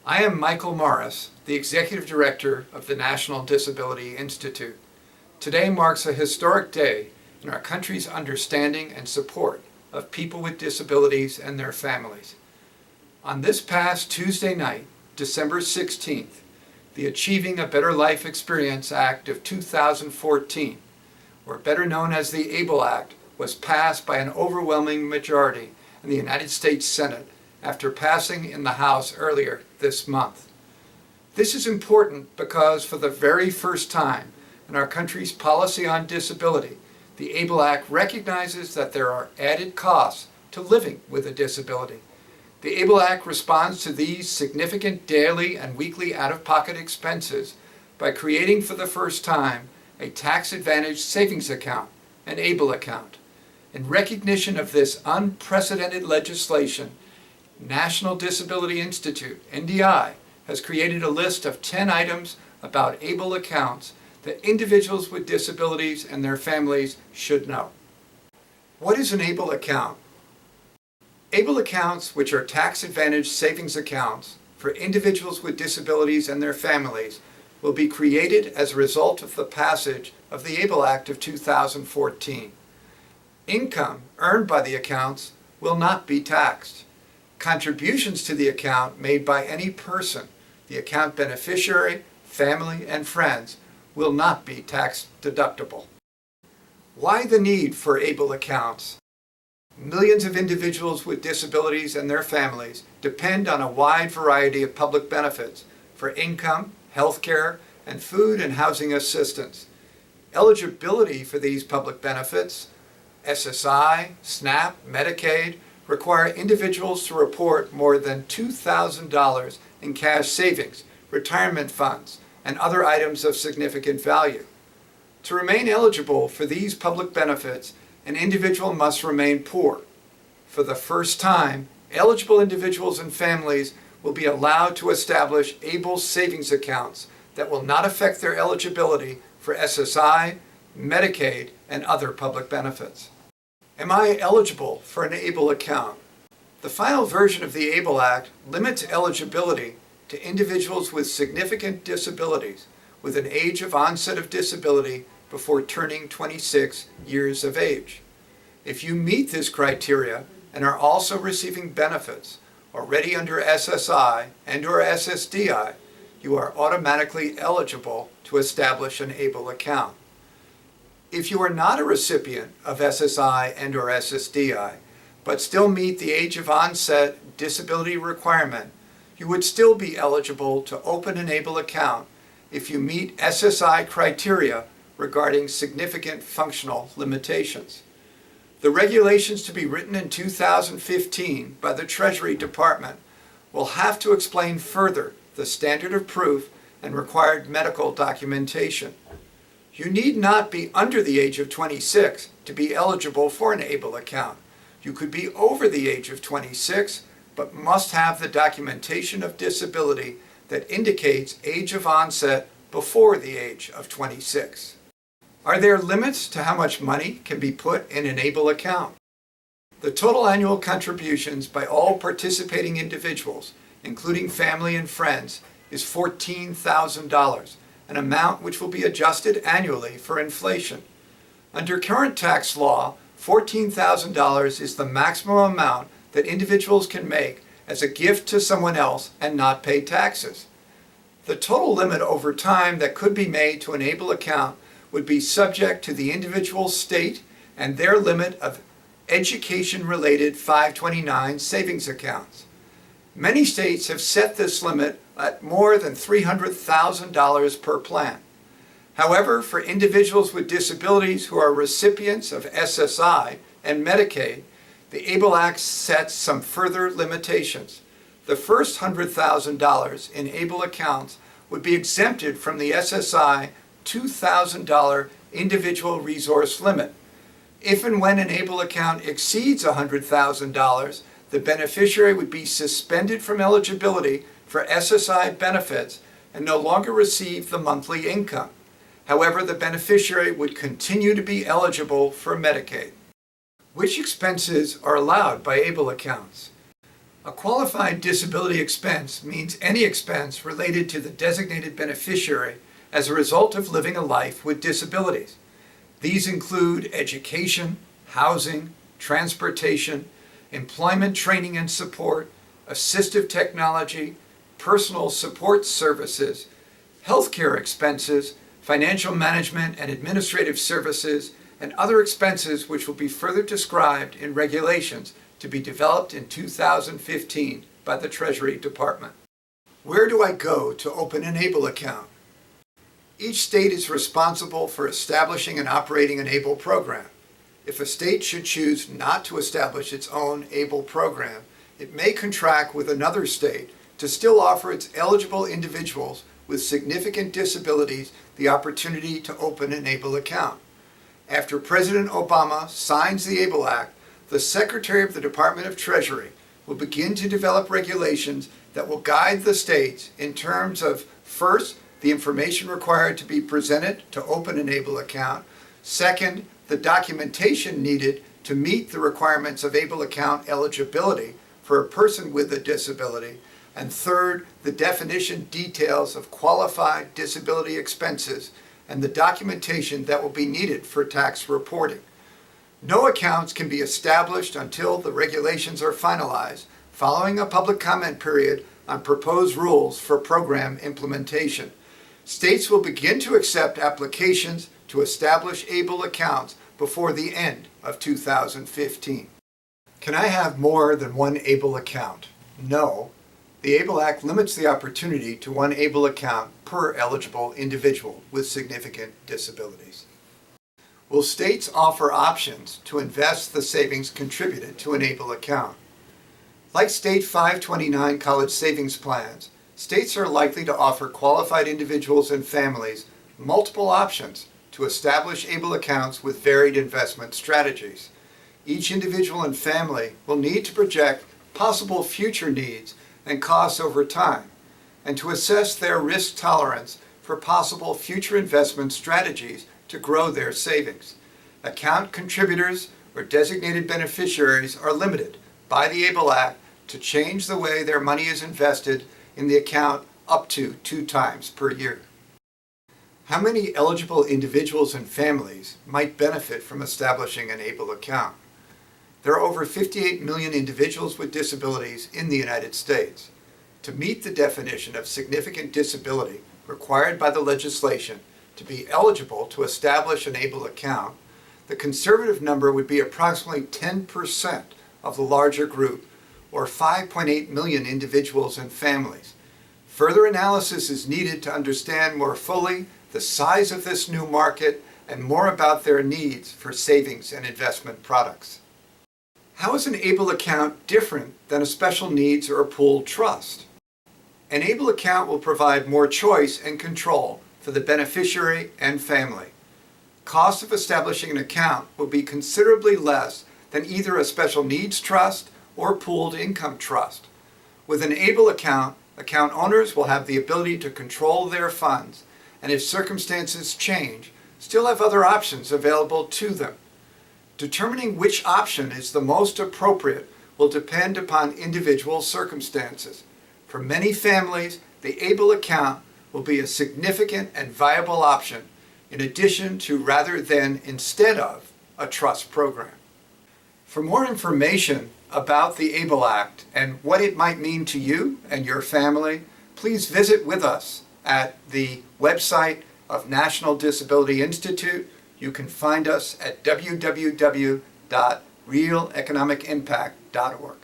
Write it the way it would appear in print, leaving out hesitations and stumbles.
I am Michael Morris, the Executive Director of the National Disability Institute. Today marks a historic day in our country's understanding and support of people with disabilities and their families. On this past Tuesday night, December 16th, the Achieving a Better Life Experience Act of 2014, or better known as the ABLE Act, was passed by an overwhelming majority in the United States Senate after passing in the House earlier this month. This is important because for the very first time in our country's policy on disability, the ABLE Act recognizes that there are added costs to living with a disability. The ABLE Act responds to these significant daily and weekly out-of-pocket expenses by creating for the first time a tax-advantaged savings account, an ABLE account. In recognition of this unprecedented legislation, National Disability Institute, NDI, has created a list of 10 items about ABLE accounts that individuals with disabilities and their families should know. What is an ABLE account? ABLE accounts, which are tax-advantaged savings accounts for individuals with disabilities and their families, will be created as a result of the passage of the ABLE Act of 2014. Income earned by the accounts will not be taxed. Contributions to the account made by any person, the account beneficiary, family, and friends, will not be tax deductible. Why the need for ABLE accounts? Millions of individuals with disabilities and their families depend on a wide variety of public benefits for income, health care, and food and housing assistance. Eligibility for these public benefits, SSI, SNAP, Medicaid, require individuals to report more than $2,000 in cash savings, retirement funds, and other items of significant value. To remain eligible for these public benefits, an individual must remain poor. For the first time, eligible individuals and families will be allowed to establish ABLE savings accounts that will not affect their eligibility for SSI, Medicaid, and other public benefits. Am I eligible for an ABLE account? The final version of the ABLE Act limits eligibility to individuals with significant disabilities with an age of onset of disability before turning 26 years of age. If you meet this criteria and are also receiving benefits already under SSI and/or SSDI, you are automatically eligible to establish an ABLE account. If you are not a recipient of SSI and/or SSDI, but still meet the age of onset disability requirement, you would still be eligible to open an ABLE account if you meet SSI criteria regarding significant functional limitations. The regulations to be written in 2015 by the Treasury Department will have to explain further the standard of proof and required medical documentation. You need not be under the age of 26 to be eligible for an ABLE account. You could be over the age of 26, but must have the documentation of disability that indicates age of onset before the age of 26. Are there limits to how much money can be put in an ABLE account? The total annual contributions by all participating individuals, including family and friends, is $14,000, an amount which will be adjusted annually for inflation. Under current tax law, $14,000 is the maximum amount that individuals can make as a gift to someone else and not pay taxes. The total limit over time that could be made to an ABLE account would be subject to the individual state and their limit of education-related 529 savings accounts. Many states have set this limit at more than $300,000 per plan. However, for individuals with disabilities who are recipients of SSI and Medicaid, the ABLE Act sets some further limitations. The first $100,000 in ABLE accounts would be exempted from the SSI $2,000 individual resource limit. If and when an ABLE account exceeds $100,000, the beneficiary would be suspended from eligibility for SSI benefits and no longer receive the monthly income. However, the beneficiary would continue to be eligible for Medicaid. Which expenses are allowed by ABLE accounts? A qualified disability expense means any expense related to the designated beneficiary as a result of living a life with disabilities. These include education, housing, transportation, employment training and support, assistive technology, personal support services, healthcare expenses, financial management and administrative services, and other expenses which will be further described in regulations to be developed in 2015 by the Treasury Department. Where do I go to open an ABLE account? Each state is responsible for establishing and operating an ABLE program. If a state should choose not to establish its own ABLE program, it may contract with another state to still offer its eligible individuals with significant disabilities the opportunity to open an ABLE account. After President Obama signs the ABLE Act, the Secretary of the Department of Treasury will begin to develop regulations that will guide the states in terms of, first, the information required to be presented to open an ABLE account, second, the documentation needed to meet the requirements of ABLE account eligibility for a person with a disability, and third, the definition details of qualified disability expenses and the documentation that will be needed for tax reporting. No accounts can be established until the regulations are finalized, following a public comment period on proposed rules for program implementation. States will begin to accept applications to establish ABLE accounts before the end of 2015. Can I have more than one ABLE account? No. The ABLE Act limits the opportunity to one ABLE account per eligible individual with significant disabilities. Will states offer options to invest the savings contributed to an ABLE account? Like State 529 college savings plans, states are likely to offer qualified individuals and families multiple options to establish ABLE accounts with varied investment strategies. Each individual and family will need to project possible future needs and costs over time, and to assess their risk tolerance for possible future investment strategies to grow their savings. Account contributors or designated beneficiaries are limited by the ABLE Act to change the way their money is invested in the account up to 2 times per year. How many eligible individuals and families might benefit from establishing an ABLE account? There are over 58 million individuals with disabilities in the United States. To meet the definition of significant disability required by the legislation to be eligible to establish an ABLE account, the conservative number would be approximately 10% of the larger group, or 5.8 million individuals and families. Further analysis is needed to understand more fully the size of this new market and more about their needs for savings and investment products. How is an ABLE account different than a special needs or a pooled trust? An ABLE account will provide more choice and control for the beneficiary and family. Cost of establishing an account will be considerably less than either a special needs trust or pooled income trust. With an ABLE account, account owners will have the ability to control their funds, and if circumstances change, still have other options available to them. Determining which option is the most appropriate will depend upon individual circumstances. For many families, the ABLE account will be a significant and viable option in addition to rather than instead of a trust program. For more information about the ABLE Act and what it might mean to you and your family, please visit with us at the website of National Disability Institute. You can find us at www.realeconomicimpact.org.